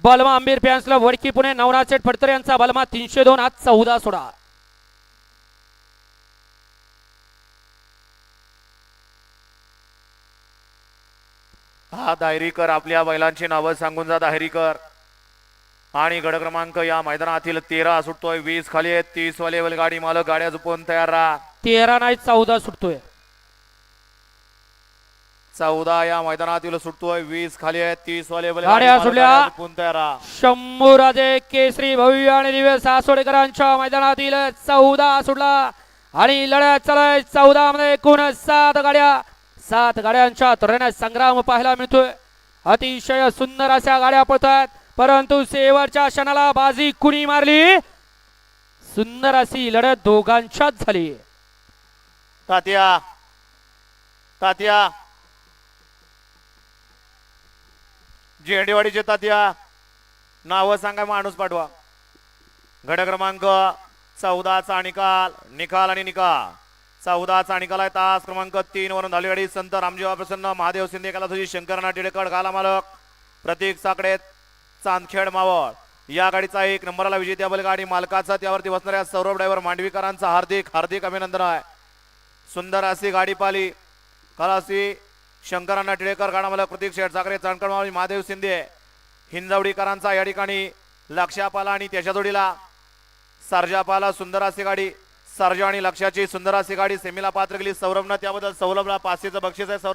बलमा आंबीर फॅन्सला वडकी पुणे नवनाथ शेठ फडतरे यांचा बलमा 302 आज 14 सोडा. हा दायरीकर आपल्या बैलांची नावं सांगून जा. दायरीकर आणि गड क्रमांक या मैदानातील 13 सुटतोय. 20 खाली आहेत. 30 वाले बैलगाडी मालक गाड्या झुपून तयार राहा. 13 नाही 14 सुटतोय. 14 या मैदानातील सुटतोय. 20 खाली आहेत. 30 वाले गाड्या सुटल्या. झुपून तयार राहा. शंभूराजे केसरी भव्य आणि दिव्य सासवडेकरांच्या मैदानातील 14 सुटला आणि लढ्यात चालय 14 मध्ये एकूण 7 गाड्या. 7 गाड्यांच्या तोरणात संग्राम पाहायला मिळतोय. अतिशय सुंदर अशा गाड्या पळतात, परंतु शेवटच्या क्षणाला बाजी कुणी मारली. सुंदर अशी लढत दोघांच्यात झाली. तात्या तात्या झेंडेवाडीचे तात्या नाव सांगा. माणूस पाठवा. गड क्रमांक 14 चा निकाल आणि निकाल. 14 चा निकाल आहे. तास क्रमांक 3 वरून झाली गाडी. संत रामजीवा प्रसन्न महादेव शिंदे काला तुझी शंकरनाथ टिळेकर गाला मालक प्रतीक साकडे चांदखेड मावळ या गाडीचा 1 नंबरला विजेत्या बैलगाडी मालकाचा त्यावरती बसणाऱ्या सौरभ ड्रायव्हर मांडवीकरांचा हार्दिक हार्दिक अभिनंदन आहे. सुंदर अशी गाडी पाली. खलासी शंकरनाथ टिळेकर गाडा मालक प्रतीक शेठ साकडे चांदखेड मावळ महादेव शिंदे हिंजवडीकरांचा या ठिकाणी लक्षापाला आणि त्याच्या जोडीला सर्जापाला. सुंदर अशी गाडी. सर्जा आणि लक्षाची सुंदर अशी गाडी सेमीला पात्र केली सौरभनं. त्याबद्दल सौरभला 500चं बक्षीस आहे. सौरभ